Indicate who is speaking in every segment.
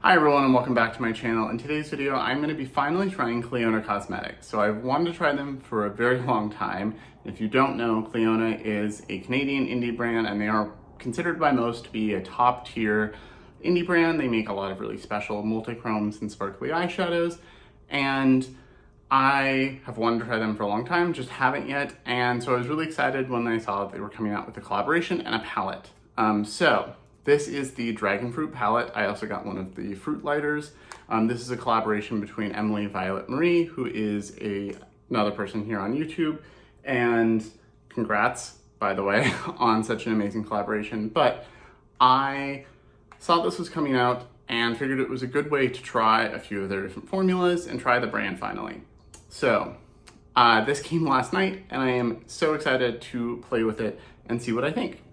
Speaker 1: Hi everyone and welcome back to my channel. In today's video, I'm going to be finally trying Clionadh Cosmetics. So I've wanted to try them for a very long time. If you don't know, Clionadh is a Canadian indie brand and they are considered by most to be a top tier indie brand. They make a lot of really special multi-chromes and sparkly eyeshadows, and I have wanted to try them for a long time, just haven't yet. And so I was really excited when I saw that they were coming out with a collaboration and a palette. This is the Dragon Fruit palette. I also got one of the fruit lighters. This is a collaboration between Emily Violet Marie, who is another person here on YouTube. And congrats, by the way, on such an amazing collaboration. But I saw this was coming out and figured it was a good way to try a few of their different formulas and try the brand finally. So this came last night and I am so excited to play with it and see what I think.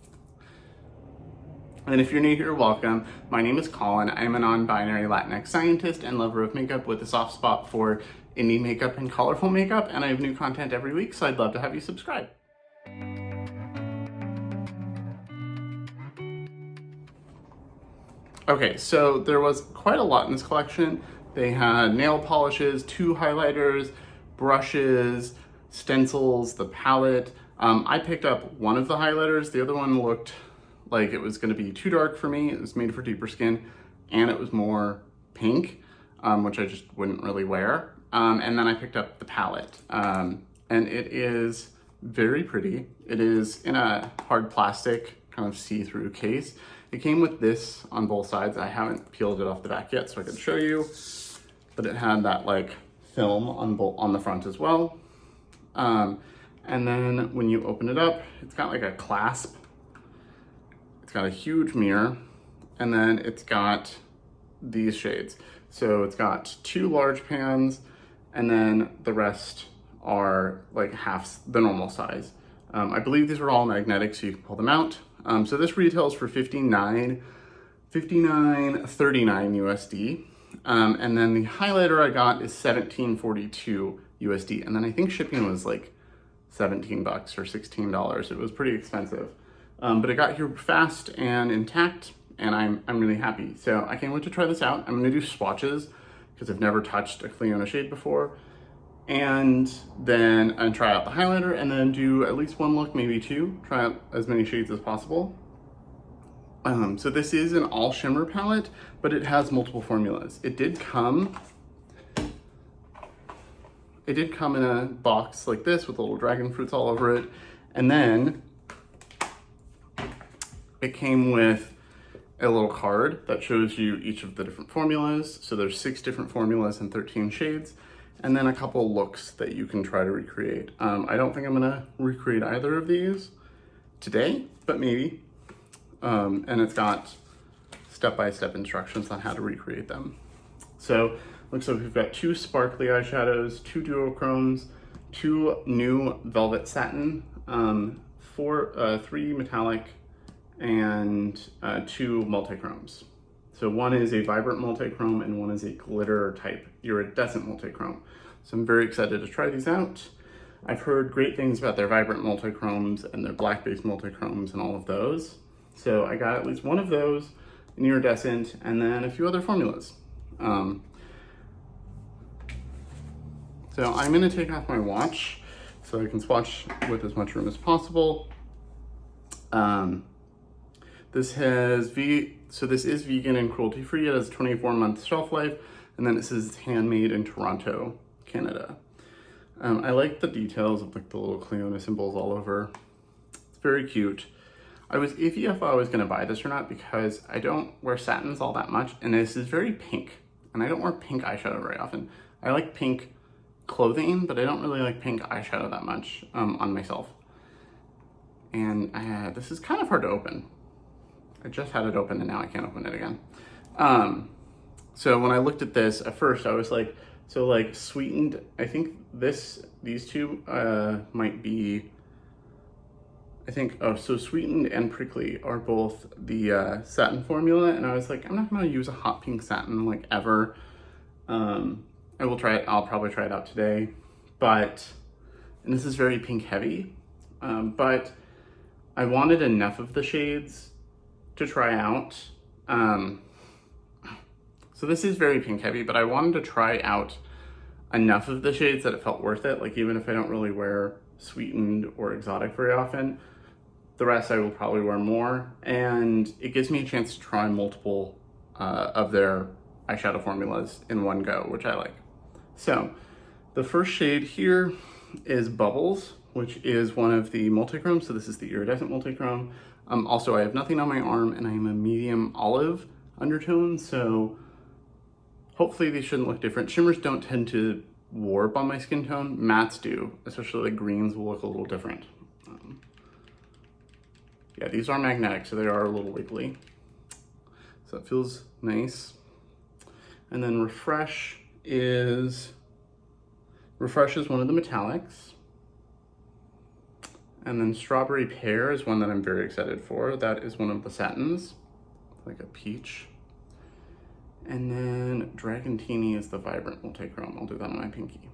Speaker 1: And if you're new here, welcome. My name is Colin. I'm a non-binary Latinx scientist and lover of makeup with a soft spot for indie makeup and colorful makeup, and I have new content every week, so I'd love to have you subscribe. Okay, so there was quite a lot in this collection. They had nail polishes, 2 highlighters, brushes, stencils, the palette. I picked up one of the highlighters. The other one looked like it was going to be too dark for me. It was made for deeper skin, and it was more pink, which I just wouldn't really wear. And then I picked up the palette, and it is very pretty. It is in a hard plastic kind of see-through case. It came with this on both sides. I haven't peeled it off the back yet, so I can show you, but it had that like film on the front as well. And then when you open it up, it's got like a clasp. It's got a huge mirror, and then it's got these shades. So it's got 2 large pans, and then the rest are like half the normal size. I believe these are all magnetic, so you can pull them out. So this retails for $59.39 USD. And then the highlighter I got is $17.42 USD. And then I think shipping was like $17 or $16. It was pretty expensive. But it got here fast and intact, and I'm really happy. So I can't wait to try this out. I'm gonna do swatches because I've never touched a Clionadh shade before. And then I try out the highlighter and then do at least 1 look, maybe 2, try out as many shades as possible. So this is an all shimmer palette, but it has multiple formulas. It did come in a box like this with little dragon fruits all over it. And then it came with a little card that shows you each of the different formulas. So there's 6 different formulas and 13 shades, and then a couple looks that you can try to recreate. I don't think I'm gonna recreate either of these today, but maybe. And it's got step-by-step instructions on how to recreate them. So looks like we've got 2 sparkly eyeshadows, 2 duochromes, 2 new velvet satin, 3 metallic, and 2 multi-chromes. So one is a vibrant multi-chrome and one is a glitter type iridescent multi-chrome. So I'm very excited to try these out. I've heard great things about their vibrant multi-chromes and their black-based multi-chromes and all of those. So I got at least one of those, an iridescent, and then a few other formulas. So I'm gonna take off my watch so I can swatch with as much room as possible. This is vegan and cruelty-free. It has 24-month shelf life, and then it says it's handmade in Toronto, Canada. I like the details of like the little Clionadh symbols all over. It's very cute. I was iffy if I was gonna buy this or not because I don't wear satins all that much, and this is very pink, and I don't wear pink eyeshadow very often. I like pink clothing, but I don't really like pink eyeshadow that much on myself. And this is kind of hard to open. I just had it open and now I can't open it again. So when I looked at this, at first I was like, so like sweetened, I think these 2 might be, so sweetened and prickly are both the satin formula. And I was like, I'm not gonna use a hot pink satin like ever. I will try it, I'll probably try it out today. And this is very pink heavy, but I wanted enough of the shades to try out. So this is very pink heavy, but I wanted to try out enough of the shades that it felt worth it. Like even if I don't really wear sweetened or exotic very often, the rest I will probably wear more. And it gives me a chance to try multiple of their eyeshadow formulas in one go, which I like. So the first shade here is Bubbles, which is one of the multichrome. So this is the iridescent multichrome. Also, I have nothing on my arm and I am a medium olive undertone, so hopefully these shouldn't look different. Shimmers don't tend to warp on my skin tone. Mattes do, especially like greens will look a little different. Yeah, these are magnetic, so they are a little wiggly. So it feels nice. And then Refresh is one of the metallics. And then Strawberry Pear is one that I'm very excited for. That is one of the satins, like a peach. And then Dragantini is the Vibrant Multichrome. I'll do that on my pinky.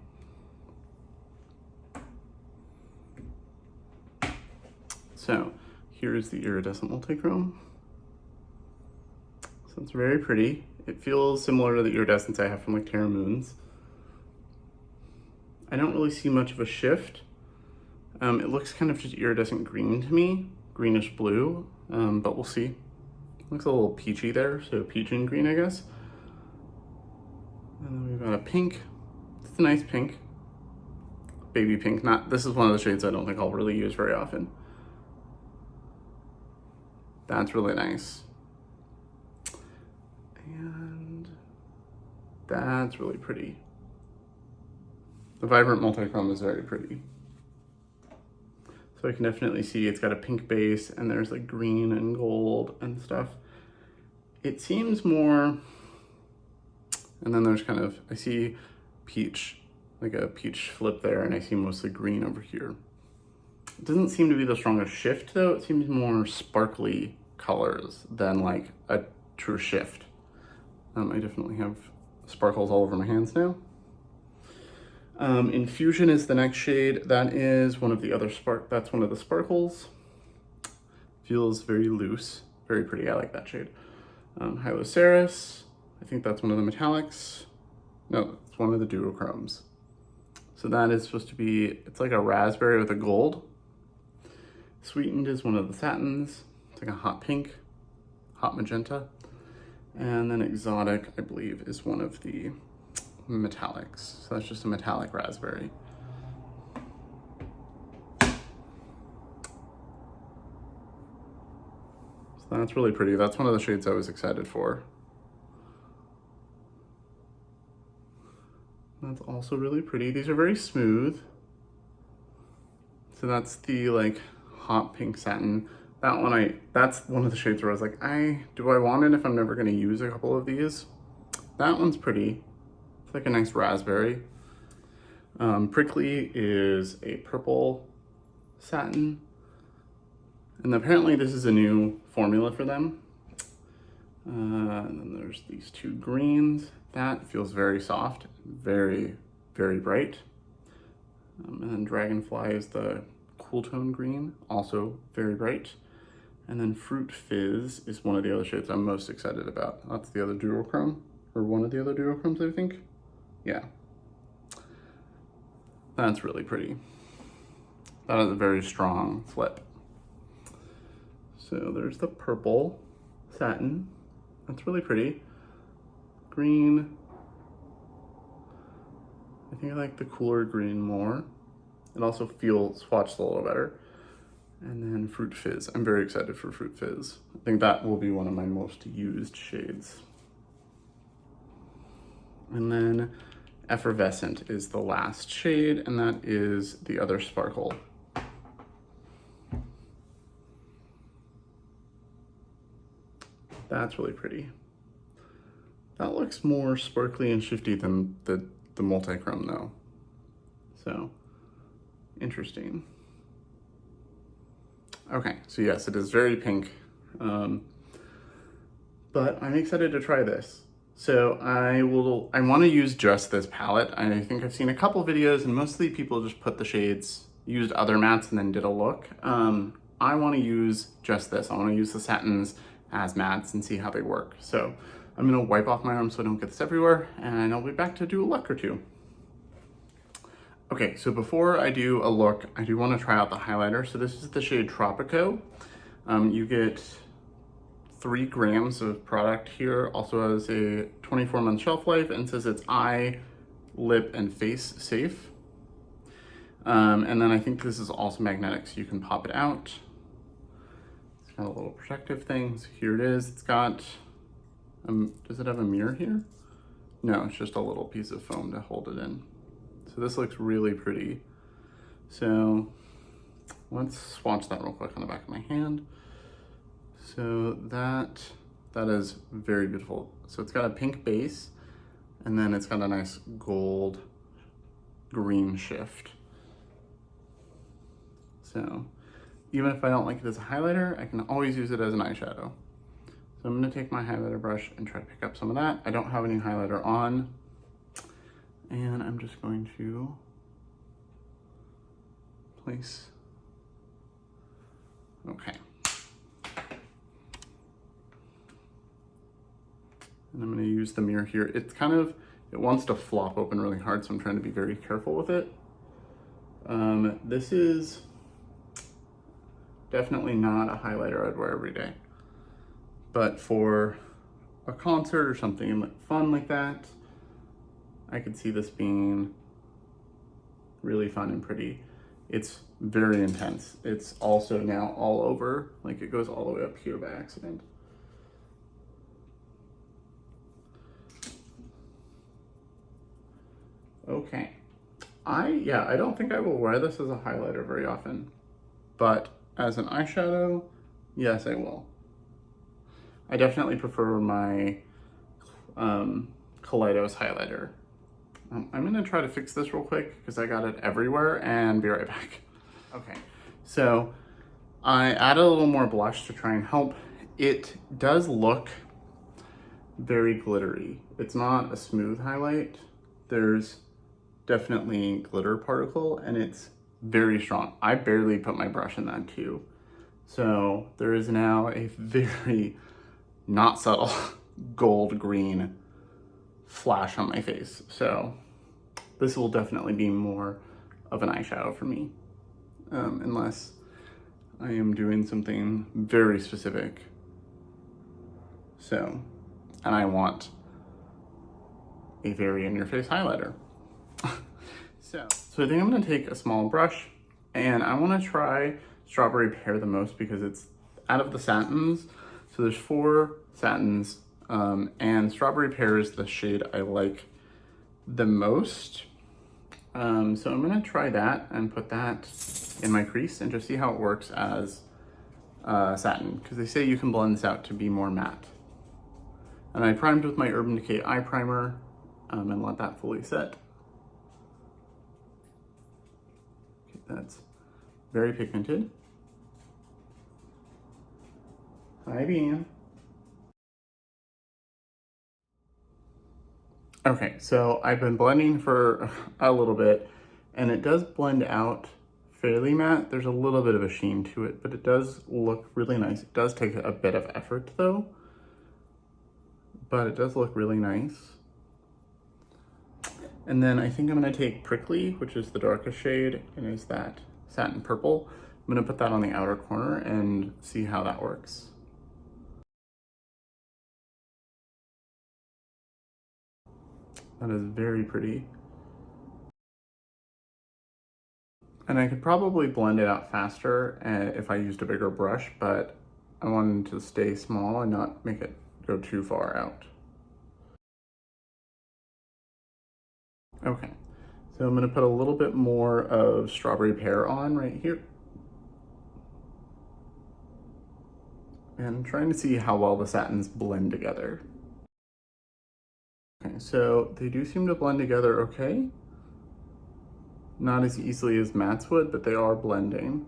Speaker 1: So here's the Iridescent Multichrome. So it's very pretty. It feels similar to the iridescence I have from like Terra Moons. I don't really see much of a shift. It looks kind of just iridescent green to me, greenish blue, but we'll see. Looks a little peachy there, so peach and green, I guess. And then we've got a pink. It's a nice pink. Baby pink. This is one of the shades I don't think I'll really use very often. That's really nice. And that's really pretty. The Vibrant Multichrome is very pretty. So I can definitely see it's got a pink base and there's like green and gold and stuff. It seems more, and then there's kind of, I see peach, like a peach flip there, and I see mostly green over here. It doesn't seem to be the strongest shift though. It seems more sparkly colors than like a true shift. I definitely have sparkles all over my hands now. Infusion is the next shade. That is one of the other that's one of the sparkles. Feels very loose, very pretty. I like that shade. Hyloceris, I think that's one of the metallics. No, it's one of the duochromes. So that is supposed to be, it's like a raspberry with a gold. Sweetened is one of the satins. It's like a hot pink, hot magenta. And then Exotic, I believe, is one of the metallics. So that's just a metallic raspberry. So that's really pretty. That's one of the shades I was excited for. That's also really pretty. These are very smooth. So that's the like hot pink satin. That's one of the shades where I was like, do I want it if I'm never gonna use a couple of these? That one's pretty. It's like a nice raspberry. Prickly is a purple satin. And apparently this is a new formula for them. And then there's these two greens. That feels very soft, very, very bright. And then Dragonfly is the cool tone green, also very bright. And then Fruit Fizz is one of the other shades I'm most excited about. That's the other duochrome, or one of the other duochromes, I think. Yeah. That's really pretty. That is a very strong flip. So there's the purple satin. That's really pretty. Green. I think I like the cooler green more. It also feels swatched a little better. And then Fruit Fizz. I'm very excited for Fruit Fizz. I think that will be one of my most used shades. And then Effervescent is the last shade, and that is the other sparkle. That's really pretty. That looks more sparkly and shifty than the multichrome though. So, interesting. Okay, so yes, it is very pink, but I'm excited to try this. So I want to use just this palette. I think I've seen a couple videos and mostly people just put the shades, used other mattes and then did a look. I want to use just this. I want to use the satins as mattes and see how they work. So I'm gonna wipe off my arm so I don't get this everywhere, and I'll be back to do a look or two. Okay, so before I do a look, I do want to try out the highlighter. So this is the shade Tropico. You get 3 grams of product here. Also has a 24-month shelf life and says it's eye, lip, and face safe. And then I think this is also magnetic, so you can pop it out. It's got a little protective thing. So here it is. It's got, does it have a mirror here? No, it's just a little piece of foam to hold it in. So this looks really pretty. So let's swatch that real quick on the back of my hand. So that is very beautiful. So it's got a pink base, and then it's got a nice gold green shift. So even if I don't like it as a highlighter, I can always use it as an eyeshadow. So I'm gonna take my highlighter brush and try to pick up some of that. I don't have any highlighter on, and I'm just going to place, okay. And I'm gonna use the mirror here. It's kind of, it wants to flop open really hard, so I'm trying to be very careful with it. This is definitely not a highlighter I'd wear every day. But for a concert or something fun like that, I could see this being really fun and pretty. It's very intense. It's also now all over, like it goes all the way up here by accident. Okay. I don't think I will wear this as a highlighter very often, but as an eyeshadow, yes, I will. I definitely prefer my Kaleidos highlighter. I'm gonna try to fix this real quick because I got it everywhere, and be right back. Okay, so I added a little more blush to try and help. It does look very glittery. It's not a smooth highlight. There's definitely glitter particle, and it's very strong. I barely put my brush in that too. So there is now a very not subtle gold green flash on my face. So this will definitely be more of an eyeshadow for me, unless I am doing something very specific. So, and I want a very in-your-face highlighter. So I think I'm gonna take a small brush, and I wanna try Strawberry Pear the most because it's out of the satins. So there's 4 satins, and Strawberry Pear is the shade I like the most. So I'm gonna try that and put that in my crease and just see how it works as satin, because they say you can blend this out to be more matte. And I primed with my Urban Decay eye primer, and let that fully set. Okay, that's very pigmented. Hi, Bean. Okay, so I've been blending for a little bit, and it does blend out fairly matte. There's a little bit of a sheen to it, but it does look really nice. It does take a bit of effort though, but it does look really nice. And then I think I'm gonna take Prickly, which is the darkest shade, and is that satin purple. I'm gonna put that on the outer corner and see how that works. That is very pretty. And I could probably blend it out faster if I used a bigger brush, but I wanted to stay small and not make it go too far out. Okay, so I'm gonna put a little bit more of Strawberry Pear on right here. And trying to see how well the satins blend together. Okay, so they do seem to blend together okay. Not as easily as mattes would, but they are blending.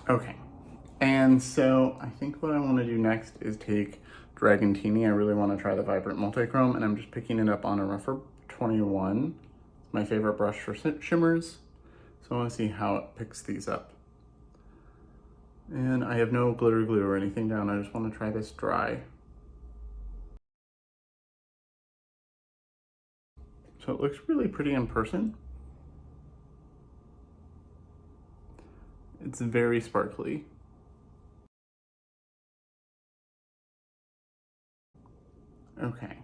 Speaker 1: Okay, and so I think what I want to do next is take Dragon Teeny. I really want to try the Vibrant Multichrome, and I'm just picking it up on a rougher 21. It's my favorite brush for shimmers, so I want to see how it picks these up. And I have no glitter glue or anything down. I just want to try this dry. So it looks really pretty in person. It's very sparkly. Okay.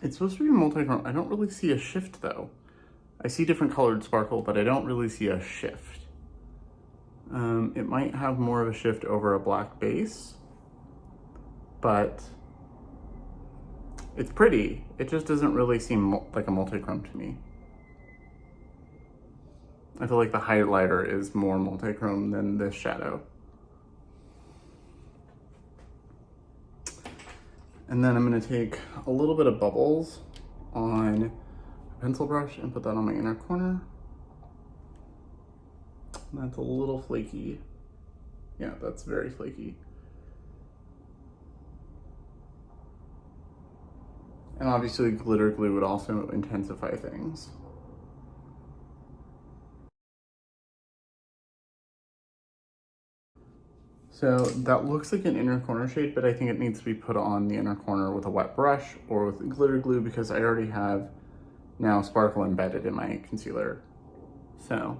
Speaker 1: It's supposed to be multi-chrome. I don't really see a shift though. I see different colored sparkle, but I don't really see a shift. It might have more of a shift over a black base, but it's pretty. It just doesn't really seem like a multi-chrome to me. I feel like the highlighter is more multi-chrome than this shadow. And then I'm gonna take a little bit of bubbles on a pencil brush and put that on my inner corner. That's a little flaky. Yeah, that's very flaky. And obviously glitter glue would also intensify things. So that looks like an inner corner shade, but I think it needs to be put on the inner corner with a wet brush or with glitter glue because I already have now sparkle embedded in my concealer. So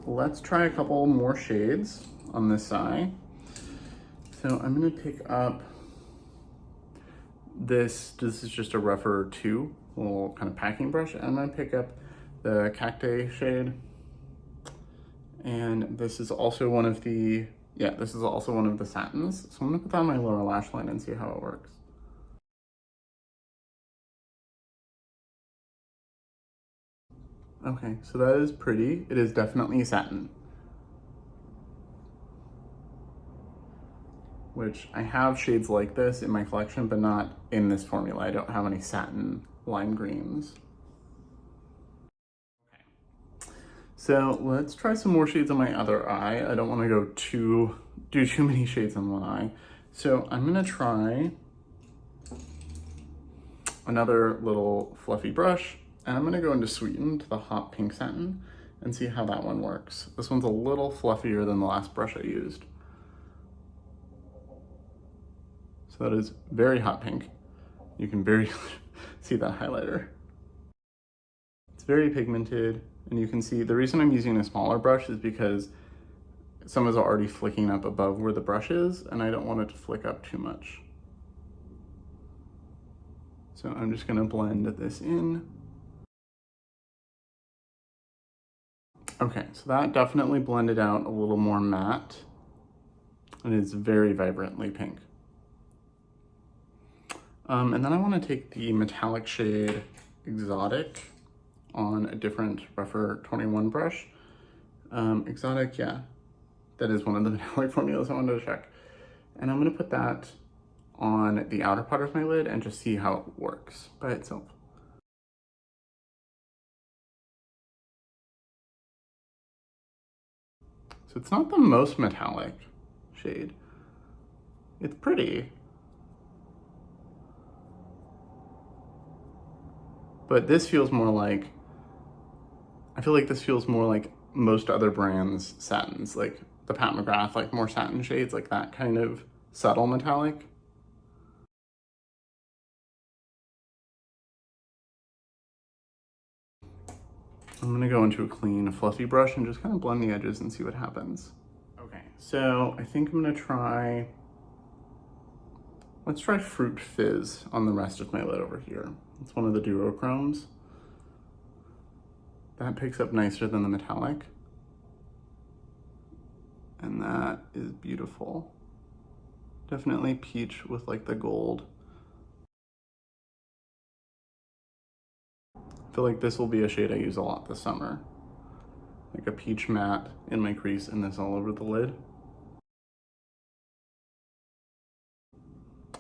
Speaker 1: let's try a couple more shades on this side. So I'm gonna pick up this is just a rougher 2, little kind of packing brush. I'm gonna pick up the Cacti shade. And this is also one of the, this is also one of the satins. So I'm gonna put that on my lower lash line and see how it works. Okay, so that is pretty. It is definitely satin. Which I have shades like this in my collection, but not in this formula. I don't have any satin lime greens. Okay. So let's try some more shades on my other eye. I don't want to do too many shades on one eye. So I'm gonna try another little fluffy brush, and I'm gonna go into Sweeten to the hot pink satin and see how that one works. This one's a little fluffier than the last brush I used. So that is very hot pink. You can barely see that highlighter. It's very pigmented, and you can see the reason I'm using a smaller brush is because some is already flicking up above where the brush is, and I don't want it to flick up too much. So I'm just gonna blend this in. Okay, so that definitely blended out a little more matte, and it's very vibrantly pink. And then I want to take the metallic shade Exotic on a different rougher 21 brush. Exotic, yeah, that is one of the metallic formulas I wanted to check. And I'm going to put that on the outer part of my lid and just see how it works by itself. So it's not the most metallic shade. It's pretty. But this feels more like, I feel like this feels more like most other brands' satins, like the Pat McGrath, like more satin shades, like that kind of subtle metallic. I'm gonna go into a clean, fluffy brush and just kind of blend the edges and see what happens. Okay, so I think I'm gonna let's try Fruit Fizz on the rest of my lid over here. It's one of the duochromes. That picks up nicer than the metallic. And that is beautiful. Definitely peach with like the gold. I feel like this will be a shade I use a lot this summer. Like a peach matte in my crease and this all over the lid.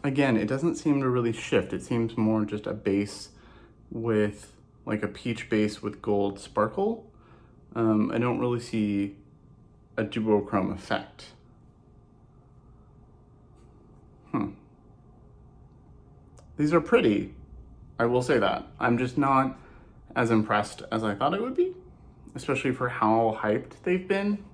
Speaker 1: Again, it doesn't seem to really shift. It seems more just a base with like a peach base with gold sparkle. I don't really see a duochrome effect. These are pretty, I will say that. I'm just not as impressed as I thought it would be, especially for how hyped they've been.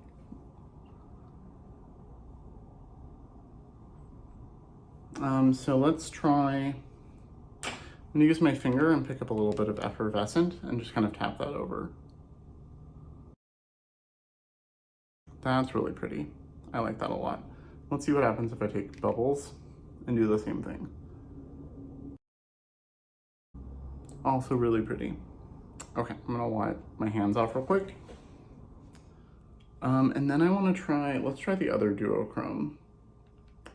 Speaker 1: So let's try, I'm gonna use my finger and pick up a little bit of effervescent and just kind of tap that over. That's really pretty. I like that a lot. Let's see what happens if I take bubbles and do the same thing. Also really pretty. Okay, I'm gonna wipe my hands off real quick. And then I wanna try, let's try the other duochrome,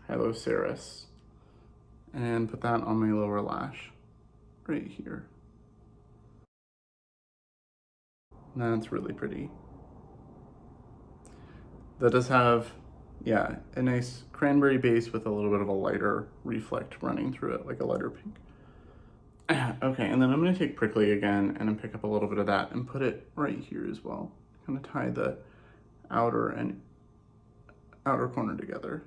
Speaker 1: Hello Ceres, and put that on my lower lash, right here. That's really pretty. That does have, yeah, a nice cranberry base with a little bit of a lighter reflect running through it, like a lighter pink. Okay, and then I'm gonna take Prickly again and then pick up a little bit of that and put it right here as well. Kind of tie the outer corner together.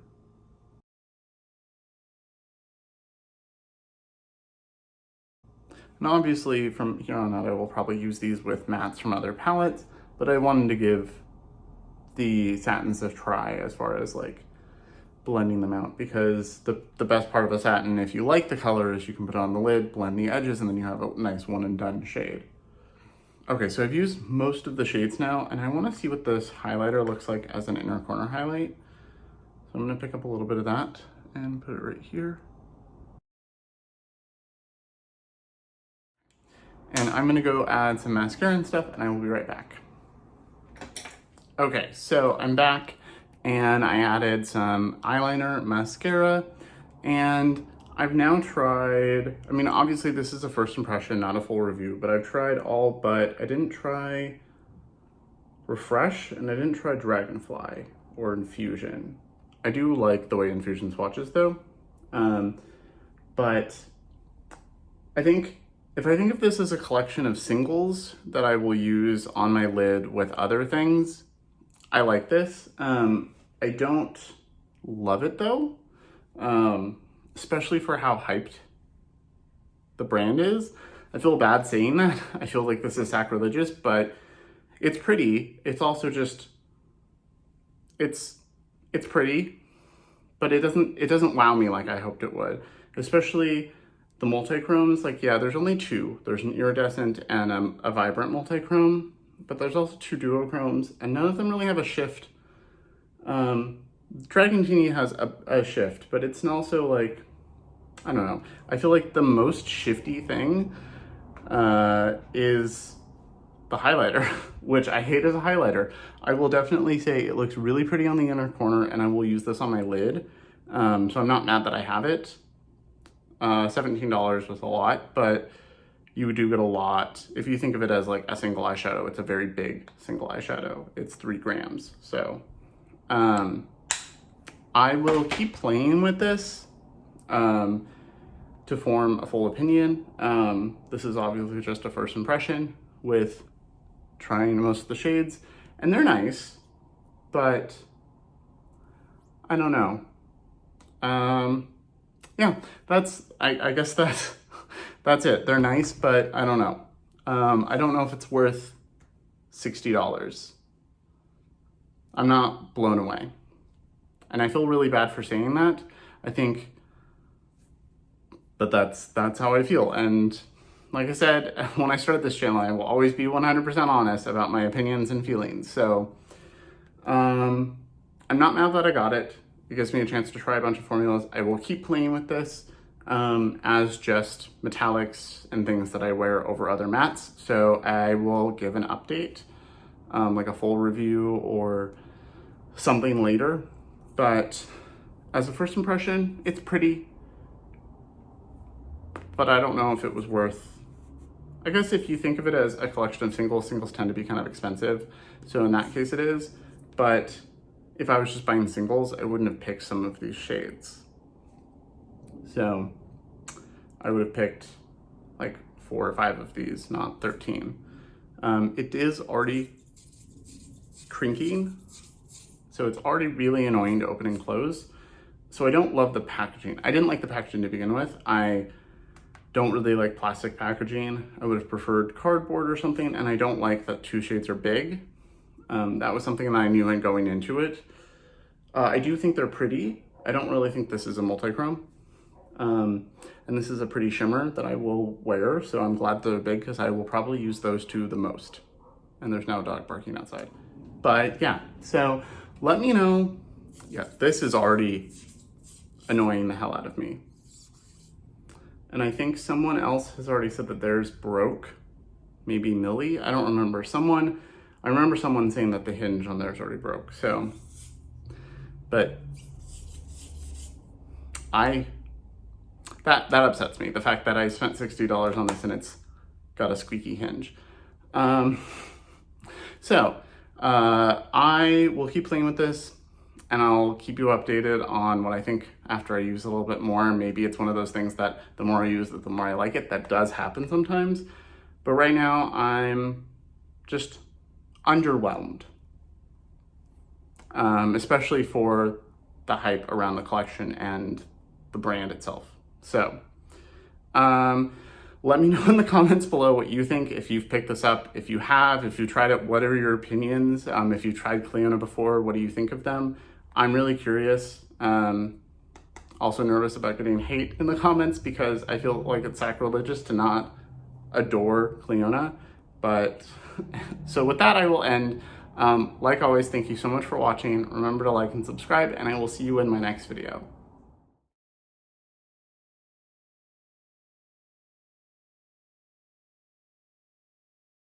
Speaker 1: And obviously from here on out, I will probably use these with mattes from other palettes, but I wanted to give the satins a try as far as like blending them out, because the best part of a satin, if you like the color, is you can put it on the lid, blend the edges, and then you have a nice one and done shade. Okay, so I've used most of the shades now, and I want to see what this highlighter looks like as an inner corner highlight. So I'm going to pick up a little bit of that and put it right here. And I'm going to go add some mascara and stuff, and I will be right back. Okay, so I'm back, and I added some eyeliner, mascara, and I've now tried, I mean, obviously this is a first impression, not a full review, but I've tried all, but I didn't try Refresh, and I didn't try Dragonfly or Infusion. I do like the way Infusion swatches though, but I think if this is a collection of singles that I will use on my lid with other things, I like this. I don't love it though, especially for how hyped the brand is. I feel bad saying that. I feel like this is sacrilegious, but it's pretty. It's also just, it's pretty, but it doesn't wow me like I hoped it would. Especially the multi-chromes, like, yeah, there's only two. There's an iridescent and a vibrant multi-chrome, but there's also two duochromes, and none of them really have a shift. Dragon Genie has a shift, but it's also like, I don't know. I feel like the most shifty thing is the highlighter, which I hate as a highlighter. I will definitely say it looks really pretty on the inner corner, and I will use this on my lid. So I'm not mad that I have it. $17 was a lot, but you do get a lot. If you think of it as like a single eyeshadow, it's a very big single eyeshadow. It's 3 grams. So I will keep playing with this to form a full opinion. This is obviously just a first impression with trying most of the shades, and they're nice, but I don't know. Yeah, I guess that's it. They're nice, but I don't know. I don't know if it's worth $60. I'm not blown away. And I feel really bad for saying that. I think that's how I feel. And like I said, when I started this channel, I will always be 100% honest about my opinions and feelings. So I'm not mad that I got it. It gives me a chance to try a bunch of formulas. I will keep playing with this as just metallics and things that I wear over other mattes. So I will give an update, like a full review or something later. But as a first impression, it's pretty, but I don't know if it was worth, I guess if you think of it as a collection of singles tend to be kind of expensive. So in that case it is, but if I was just buying singles, I wouldn't have picked some of these shades. So I would have picked like 4 or 5 of these, not 13. It is already crinking, so it's already really annoying to open and close. So I don't love the packaging. I didn't like the packaging to begin with. I don't really like plastic packaging. I would have preferred cardboard or something, and I don't like that 2 shades are big. That was something that I knew going into it. I do think they're pretty. I don't really think this is a multi-chrome. And this is a pretty shimmer that I will wear, so I'm glad they're big because I will probably use those two the most. And there's now a dog barking outside. But yeah, so let me know. Yeah, this is already annoying the hell out of me. And I think someone else has already said that theirs broke. Maybe Millie, I don't remember. I remember someone saying that the hinge on theirs already broke, so. But that upsets me. The fact that I spent $60 on this and it's got a squeaky hinge. So I will keep playing with this and I'll keep you updated on what I think after I use a little bit more. Maybe it's one of those things that the more I use it, the more I like it. That does happen sometimes. But right now I'm just underwhelmed. Especially for the hype around the collection and the brand itself. So, let me know in the comments below what you think, if you've picked this up, if you have, if you tried it, what are your opinions? If you tried Clionadh before, what do you think of them? I'm really curious. Also nervous about getting hate in the comments because I feel like it's sacrilegious to not adore Clionadh. But, so with that, I will end. Like always, thank you so much for watching. Remember to like and subscribe, and I will see you in my next video.